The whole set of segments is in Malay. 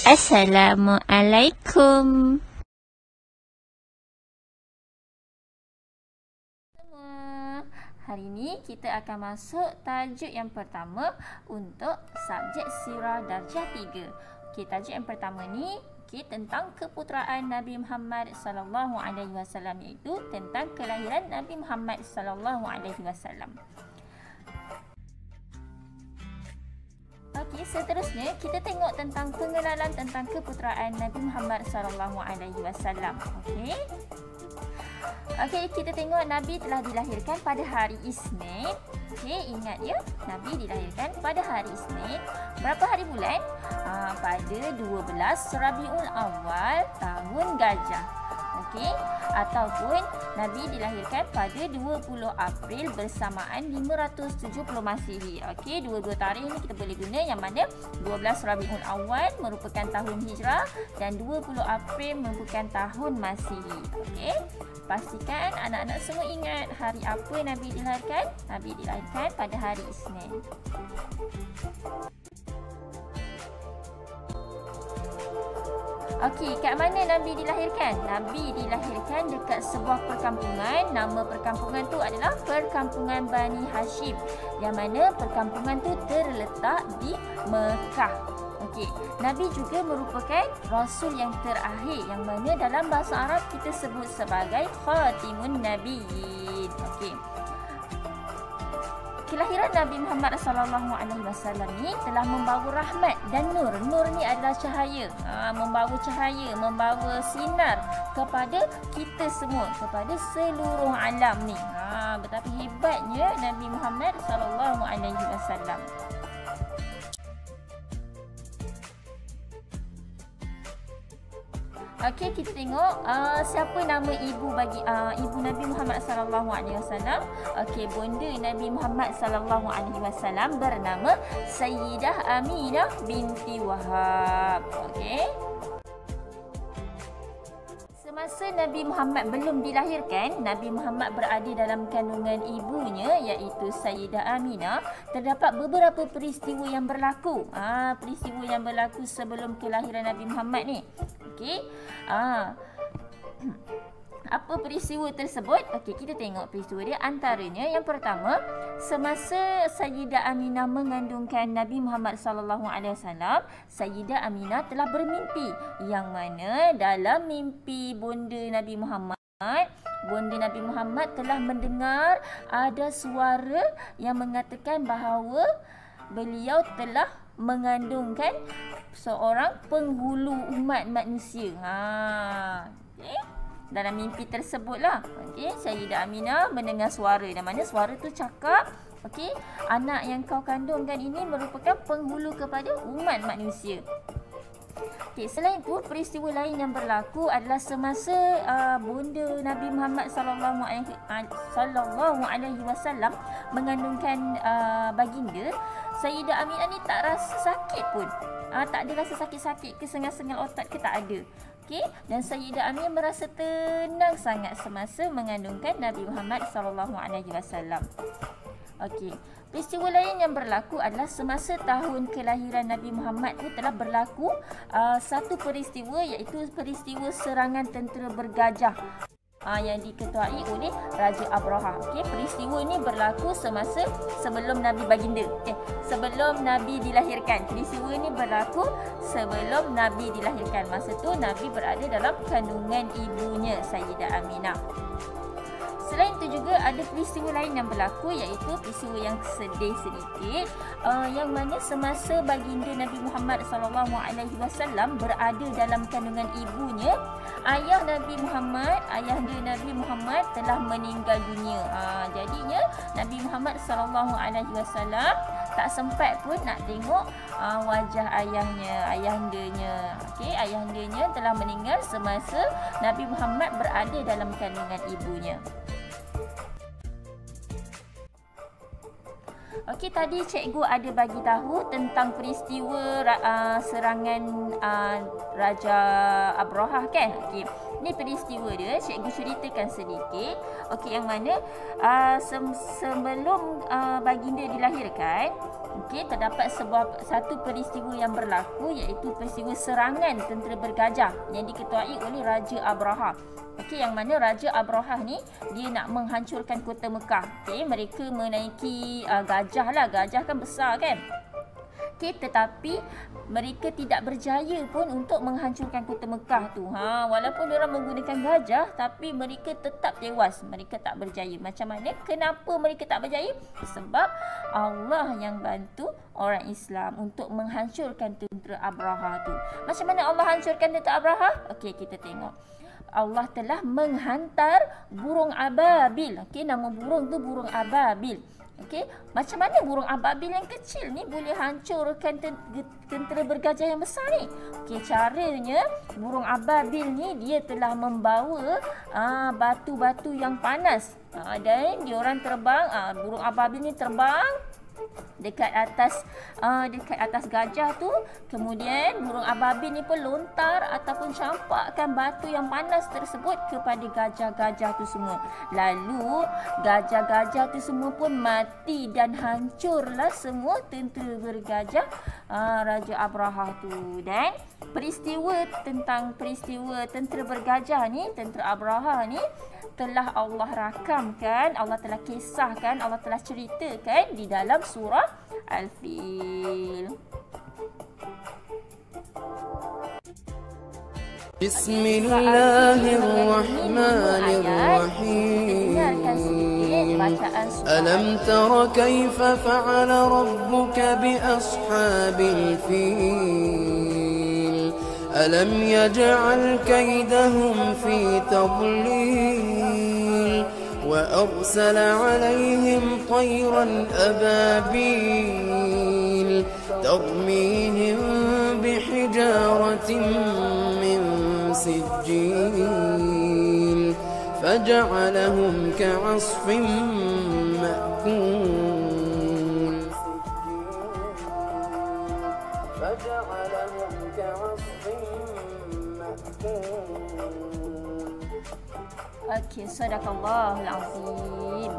Assalamualaikum. Semua, hari ini kita akan masuk tajuk yang pertama untuk subjek Sirah Darjah 3. Okey, tajuk yang pertama ni tentang keputeraan Nabi Muhammad sallallahu alaihi wasallam, iaitu tentang kelahiran Nabi Muhammad sallallahu alaihi wasallam. Okey, seterusnya kita tengok tentang pengenalan tentang keputeraan Nabi Muhammad sallallahu alaihi wasallam. Okey, kita tengok Nabi telah dilahirkan pada hari Isnin. Okey, ingat ya, Nabi dilahirkan pada hari Isnin. Berapa hari bulan? Pada 12 Rabiul Awal tahun Gajah. Okey, ataupun Nabi dilahirkan pada 20 April bersamaan 570 Masihi. Okey, dua-dua tarikh ni kita boleh guna, yang mana 12 Rabiul Awal merupakan tahun Hijrah dan 20 April merupakan tahun Masihi. Okey, pastikan anak-anak semua ingat hari apa Nabi dilahirkan. Nabi dilahirkan pada hari Isnin. Okey, kat mana Nabi dilahirkan? Nabi dilahirkan dekat sebuah perkampungan. Nama perkampungan tu adalah Perkampungan Bani Hashim, yang mana perkampungan tu terletak di Mekah. Okey, Nabi juga merupakan Rasul yang terakhir, yang mana dalam bahasa Arab kita sebut sebagai Khatimun Nabiyyin. Okey, kelahiran Nabi Muhammad sallallahu alaihi wasallam ni telah membawa rahmat dan nur. Nur ni adalah cahaya, membawa cahaya, membawa sinar kepada kita semua, kepada seluruh alam ni. Betapa hebatnya Nabi Muhammad sallallahu alaihi wasallam. Okey, kita tengok siapa nama ibu bagi ibu Nabi Muhammad sallallahu alaihi wasallam. Okey, bonda Nabi Muhammad sallallahu alaihi wasallam bernama Sayyidah Aminah binti Wahab. Okey, semasa Nabi Muhammad belum dilahirkan, Nabi Muhammad berada dalam kandungan ibunya, iaitu Sayyidah Aminah. Terdapat beberapa peristiwa yang berlaku. Peristiwa yang berlaku sebelum kelahiran Nabi Muhammad ni. Okey, apa peristiwa tersebut? Okey, kita tengok peristiwa dia. Antaranya, yang pertama, semasa Sayyidah Aminah mengandungkan Nabi Muhammad sallallahu alaihi wasallam, Sayyidah Aminah telah bermimpi, yang mana dalam mimpi bonda Nabi Muhammad telah mendengar ada suara yang mengatakan bahawa beliau telah mengandungkan seorang penghulu umat manusia. Okay, dalam mimpi tersebutlah. Okey, Sayyidah Aminah mendengar suara, dan mana suara tu cakap, okey, anak yang kau kandungkan ini merupakan penghulu kepada umat manusia. Okey, selain itu, peristiwa lain yang berlaku adalah semasa bonda Nabi Muhammad sallallahu alaihi wasallam mengandungkan baginda, Sayyidah Aminah ni tak rasa sakit pun. Tak ada rasa sakit-sakit ke sengal-sengal otak ke, tak ada. Okey, dan Sayyidah Aminah merasa tenang sangat semasa mengandungkan Nabi Muhammad sallallahu alaihi wasallam. Okey, peristiwa lain yang berlaku adalah semasa tahun kelahiran Nabi Muhammad itu telah berlaku satu peristiwa, iaitu peristiwa serangan tentera bergajah yang diketuai oleh Raja Abraha. Okey, peristiwa ini berlaku sebelum Nabi baginda. Sebelum Nabi dilahirkan. Peristiwa ini berlaku sebelum Nabi dilahirkan. Masa tu Nabi berada dalam kandungan ibunya, Sayyidah Aminah. Selain itu juga ada peristiwa lain yang berlaku, iaitu peristiwa yang sedih sedikit, yang mana semasa baginda Nabi Muhammad sallallahu alaihi wasallam berada dalam kandungan ibunya, ayahanda Nabi Muhammad telah meninggal dunia. Jadinya Nabi Muhammad sallallahu alaihi wasallam tak sempat pun nak tengok wajah ayahandanya. Okey, ayahandanya telah meninggal semasa Nabi Muhammad berada dalam kandungan ibunya. Okey, tadi cikgu ada bagi tahu tentang peristiwa serangan Raja Abraha, kan? Okey, Ni peristiwa dia, cikgu ceritakan sedikit. Okey, yang mana sebelum baginda dilahirkan, okey, terdapat satu peristiwa yang berlaku, iaitu peristiwa serangan tentera bergajah yang diketuai oleh Raja Abraha. Okey, yang mana Raja Abraha ni dia nak menghancurkan kota Mekah. Okey, mereka menaiki gajah lah. Gajah kan besar kan. Okey, tetapi mereka tidak berjaya pun untuk menghancurkan kota Mekah tu. Walaupun orang menggunakan gajah, tapi mereka tetap tewas. Mereka tak berjaya. Macam mana? Kenapa mereka tak berjaya? Sebab Allah yang bantu orang Islam untuk menghancurkan tentera Abraha tu. Macam mana Allah hancurkan tentera Abraha? Okey, kita tengok. Allah telah menghantar burung ababil. Okey, nama burung tu burung ababil. Okey, macam mana burung ababil yang kecil ni boleh hancurkan tentera bergajah yang besar ni? Okey, caranya burung ababil ni dia telah membawa batu-batu yang panas. Dan diorang terbang, burung ababil ni terbang dekat atas gajah tu. Kemudian burung ababil ni pun lontar ataupun campakkan batu yang panas tersebut kepada gajah-gajah tu semua. Lalu gajah-gajah tu semua pun mati dan hancurlah semua tentera bergajah Raja Abraha tu. Dan peristiwa tentera bergajah ni, tentera Abraha ni telah Allah rakamkan, Allah telah kisahkan, Allah telah ceritakan di dalam surah Al-Fil. Bismillahirrahmanirrahim. Alam tara kaifa fa'ala rabbuka bi ashabil fil. Alam yaj'al kaydahum fi tadlil. وأرسل عليهم طيرا أبابيل ترميهم بحجارة من سجيل فجعلهم كعصف مأكول. فجعلهم كعصف مأكول. Okey, sadaqallahul azim.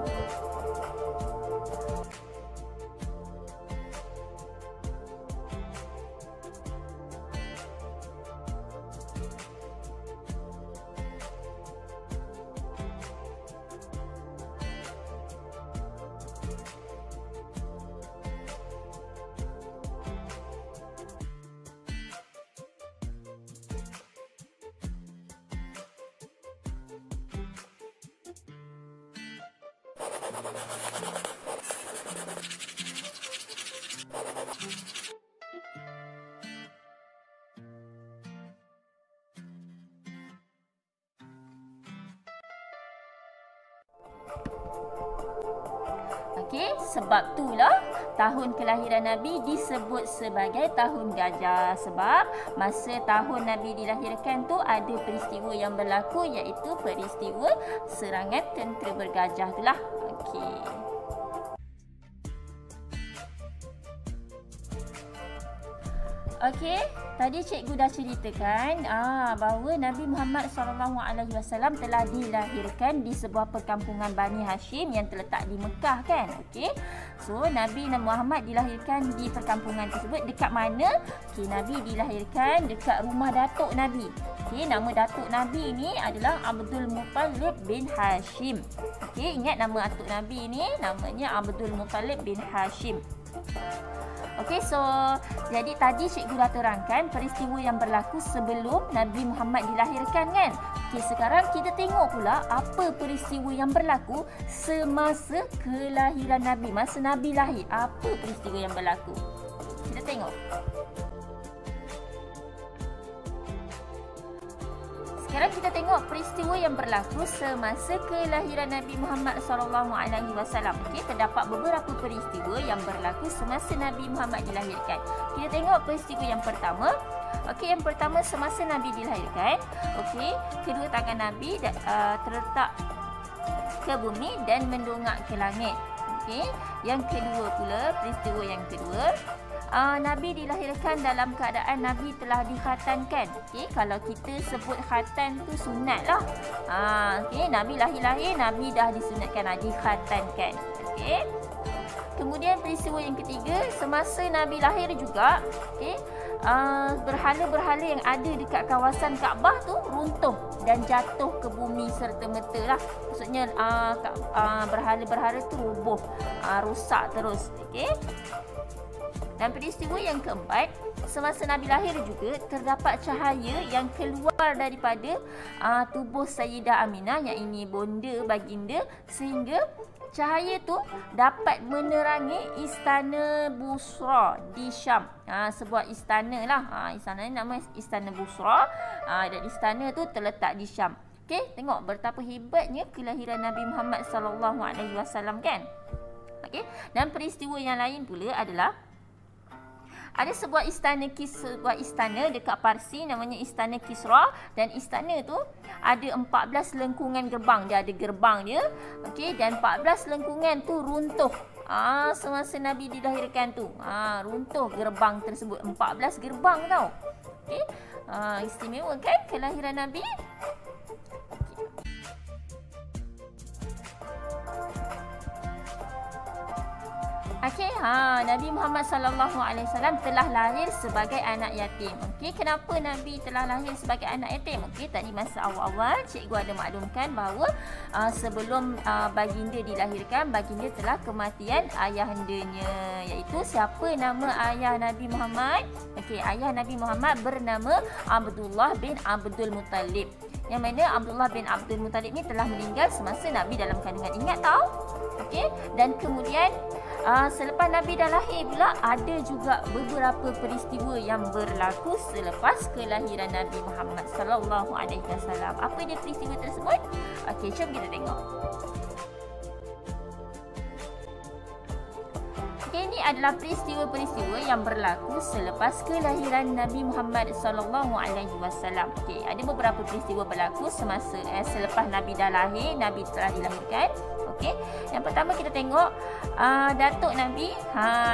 Okey, sebab itulah tahun kelahiran Nabi disebut sebagai tahun gajah. Sebab masa tahun Nabi dilahirkan tu ada peristiwa yang berlaku, iaitu peristiwa serangan tentera bergajah itulah. Okey. Okey, tadi cikgu dah ceritakan bahawa Nabi Muhammad SAW telah dilahirkan di sebuah perkampungan Bani Hashim yang terletak di Mekah kan. Okey. So Nabi Muhammad dilahirkan di perkampungan tersebut. Dekat mana? Okey, Nabi dilahirkan dekat rumah datuk Nabi. Okey, nama datuk Nabi ni adalah Abdul Muttalib bin Hashim. Okey, ingat nama datuk Nabi ni namanya Abdul Muttalib bin Hashim. Okey, so jadi tadi cikgu dah terangkan peristiwa yang berlaku sebelum Nabi Muhammad dilahirkan kan. Okey, sekarang kita tengok pula apa peristiwa yang berlaku semasa kelahiran Nabi, masa Nabi lahir. Apa peristiwa yang berlaku? Kita tengok. Sekarang kita tengok peristiwa yang berlaku semasa kelahiran Nabi Muhammad SAW. Okey, terdapat beberapa peristiwa yang berlaku semasa Nabi Muhammad dilahirkan. Kita tengok peristiwa yang pertama. Okey, yang pertama semasa Nabi dilahirkan. Okey, kedua tangan Nabi terletak ke bumi dan mendongak ke langit. Okey, yang kedua pula, peristiwa yang kedua, Nabi dilahirkan dalam keadaan Nabi telah dikhatankan. Okey, kalau kita sebut khatan tu sunat lah. Okey, Nabi lahir-lahir, Nabi dah disunatkan, dikhatankan. Okey. Kemudian peristiwa yang ketiga, semasa Nabi lahir juga, okey, berhala-berhala yang ada dekat kawasan Kaabah tu runtuh dan jatuh ke bumi serta-merta lah. Maksudnya berhala-berhala tu roboh, rosak terus. Okey. Dan peristiwa yang keempat, semasa Nabi lahir juga terdapat cahaya yang keluar daripada tubuh Sayyidah Aminah, yang ini bonda baginda, sehingga cahaya tu dapat menerangi istana Busra di Syam. Sebuah istana lah. Istana ni nama Istana Busra. Dan istana tu terletak di Syam. Okey, tengok betapa hebatnya kelahiran Nabi Muhammad sallallahu alaihi wasallam kan. Okey, dan peristiwa yang lain pula adalah ada sebuah istana dekat Parsi namanya Istana Kisra, dan istana tu ada 14 lengkungan gerbang. Dia ada gerbang dia. Okey, dan 14 lengkungan tu runtuh. Semasa Nabi dilahirkan tu. Runtuh gerbang tersebut. 14 gerbang tau. Okey. Istimewa kan kelahiran Nabi? Okey, Nabi Muhammad sallallahu alaihi wasallam telah lahir sebagai anak yatim. Okey, kenapa Nabi telah lahir sebagai anak yatim? Okey, tadi masa awal-awal cikgu ada maklumkan bahawa sebelum baginda dilahirkan, baginda telah kematian ayahandanya, iaitu siapa nama ayah Nabi Muhammad? Okey, ayah Nabi Muhammad bernama Abdullah bin Abdul Muttalib. Yang mana Abdullah bin Abdul Muttalib ni telah meninggal semasa Nabi dalam kandungan. Ingat tahu? Okey, dan kemudian selepas Nabi dah lahir pula, ada juga beberapa peristiwa yang berlaku selepas kelahiran Nabi Muhammad sallallahu alaihi wasallam. Apa dia peristiwa tersebut? Okey, jom kita tengok. Okey, ini adalah peristiwa-peristiwa yang berlaku selepas kelahiran Nabi Muhammad sallallahu alaihi wasallam. Okey, ada beberapa peristiwa berlaku semasa selepas Nabi dah lahir, Nabi telah dilahirkan. Okey, yang pertama kita tengok Datuk Nabi.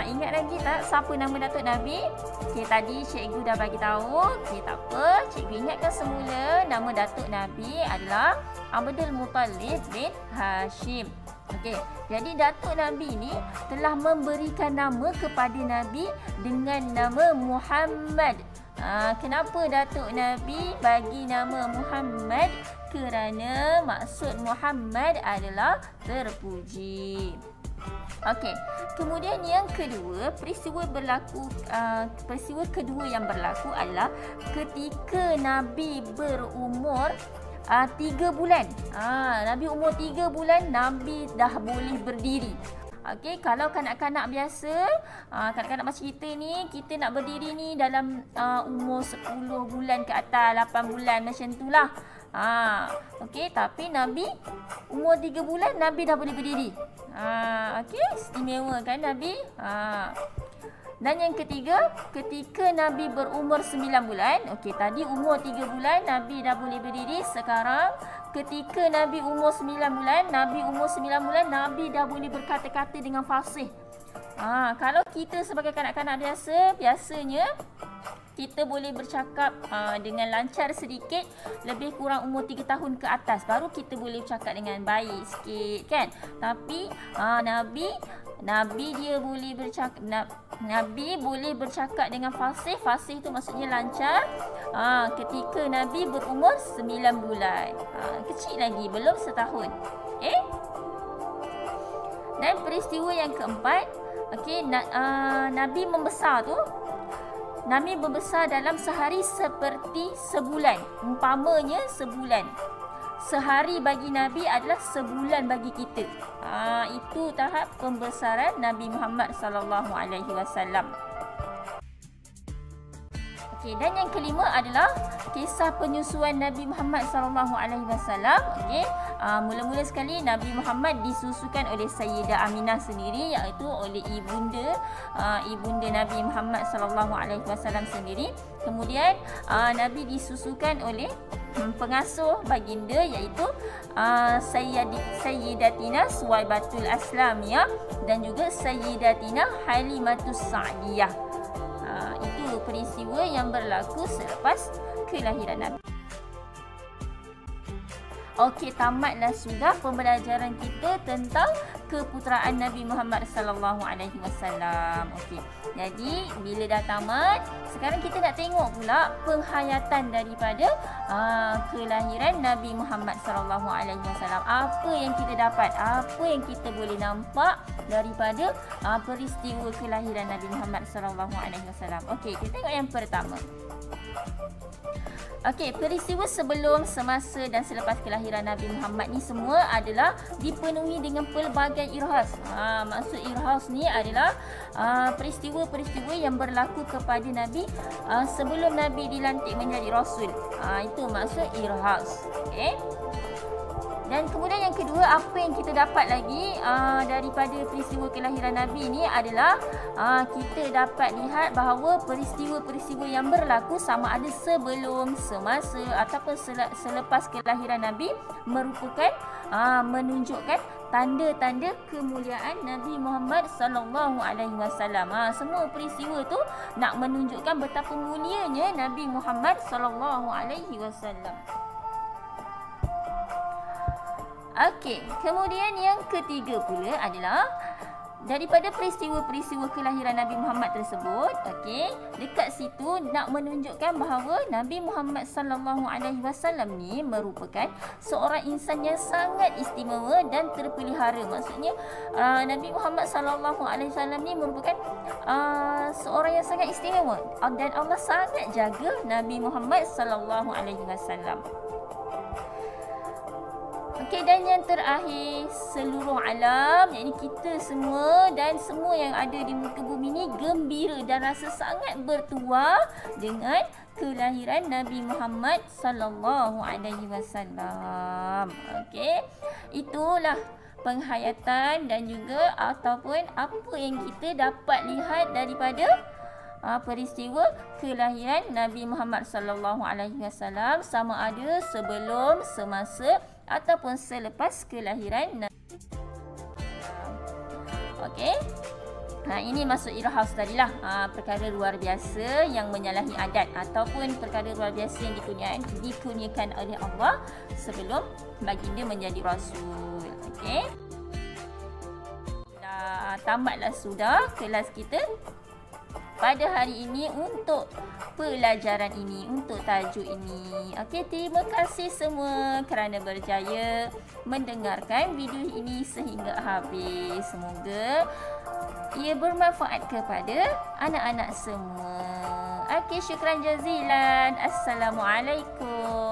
Ingat lagi tak siapa nama Datuk Nabi? Okey, tadi cikgu dah bagi tahu. Okey, tak apa. Cikgu ingatkan semula nama Datuk Nabi adalah Abdul Muttalib bin Hashim. Okey, jadi Datuk Nabi ni telah memberikan nama kepada Nabi dengan nama Muhammad. Kenapa Datuk Nabi bagi nama Muhammad? Kerana maksud Muhammad adalah terpuji. Okey, kemudian yang kedua, peristiwa kedua yang berlaku adalah ketika Nabi berumur 3 bulan. Nabi umur 3 bulan, Nabi dah boleh berdiri. Okey, kalau kanak-kanak biasa, kanak-kanak macam kita ni, kita nak berdiri ni dalam umur 10 bulan ke atas, 8 bulan macam itulah. Okey, tapi Nabi umur 3 bulan Nabi dah boleh berdiri. Okey, istimewa kan Nabi? Dan yang ketiga, ketika Nabi berumur 9 bulan. Okey, tadi umur 3 bulan Nabi dah boleh berdiri. Sekarang ketika Nabi umur 9 bulan, Nabi dah boleh berkata-kata dengan fasih. Kalau kita sebagai kanak-kanak biasanya kita boleh bercakap dengan lancar sedikit, lebih kurang umur 3 tahun ke atas, baru kita boleh bercakap dengan baik sikit kan. Tapi Nabi dia boleh bercakap, Nabi boleh bercakap dengan fasih. Fasih tu maksudnya lancar ketika Nabi berumur 9 bulan. Kecil lagi, belum setahun. Okay? Dan peristiwa yang keempat, okay, Nabi membesar tu, Nabi membesar dalam sehari seperti sebulan. Umpamanya sebulan. Sehari bagi Nabi adalah sebulan bagi kita. Itu tahap pembesaran Nabi Muhammad sallallahu alaihi wasallam. Okey, dan yang kelima adalah kisah penyusuan Nabi Muhammad sallallahu alaihi wasallam. Okey, mula-mula sekali Nabi Muhammad disusukan oleh Sayyidah Aminah sendiri, iaitu oleh ibunda Nabi Muhammad sallallahu alaihi wasallam sendiri. Kemudian Nabi disusukan oleh pengasuh baginda, iaitu Sayyidatina Suwaibatul Aslamiyah dan juga Sayyidatina Halimatus Sa'diyah. Itu peristiwa yang berlaku selepas kelahiran Nabi. Okey, tamatlah sudah pembelajaran kita tentang keputeraan Nabi Muhammad sallallahu alaihi wasallam. Okey. Jadi, bila dah tamat, sekarang kita nak tengok pula penghayatan daripada kelahiran Nabi Muhammad sallallahu alaihi wasallam. Apa yang kita dapat? Apa yang kita boleh nampak daripada peristiwa kelahiran Nabi Muhammad sallallahu alaihi wasallam. Okey, kita tengok yang pertama. Okey, peristiwa sebelum, semasa dan selepas kelahiran Nabi Muhammad ni semua adalah dipenuhi dengan pelbagai irhas. Maksud irhas ni adalah peristiwa-peristiwa yang berlaku kepada Nabi sebelum Nabi dilantik menjadi Rasul. Itu maksud irhas. Okey. Dan kemudian yang kedua, apa yang kita dapat lagi daripada peristiwa kelahiran Nabi ni adalah kita dapat lihat bahawa peristiwa-peristiwa yang berlaku sama ada sebelum, semasa ataupun selepas kelahiran Nabi merupakan menunjukkan tanda-tanda kemuliaan Nabi Muhammad sallallahu alaihi wasallam. Semua peristiwa tu nak menunjukkan betapa mulianya Nabi Muhammad sallallahu alaihi wasallam. Okey, kemudian yang ketiga pula adalah daripada peristiwa-peristiwa kelahiran Nabi Muhammad tersebut, okey, dekat situ nak menunjukkan bahawa Nabi Muhammad sallallahu alaihi wasallam ni merupakan seorang insan yang sangat istimewa dan terpelihara. Maksudnya Nabi Muhammad sallallahu alaihi wasallam ni merupakan seorang yang sangat istimewa dan Allah sangat jaga Nabi Muhammad sallallahu alaihi wasallam. Okey, dan yang terakhir, seluruh alam, iaitu kita semua dan semua yang ada di muka bumi ni gembira dan rasa sangat bertuah dengan kelahiran Nabi Muhammad sallallahu alaihi wasallam. Okey, itulah penghayatan dan juga ataupun apa yang kita dapat lihat daripada peristiwa kelahiran Nabi Muhammad sallallahu alaihi wasallam, sama ada sebelum, semasa ataupun selepas kelahiran Nabi. Okey. Ini masuk irhas tadilah. Perkara luar biasa yang menyalahi adat ataupun perkara luar biasa yang dikurniakan oleh Allah sebelum baginda menjadi rasul. Okey. Tamatlah sudah kelas kita pada hari ini untuk pelajaran ini, untuk tajuk ini. Okey, terima kasih semua kerana berjaya mendengarkan video ini sehingga habis. Semoga ia bermanfaat kepada anak-anak semua. Okey, syukran jazilan. Assalamualaikum.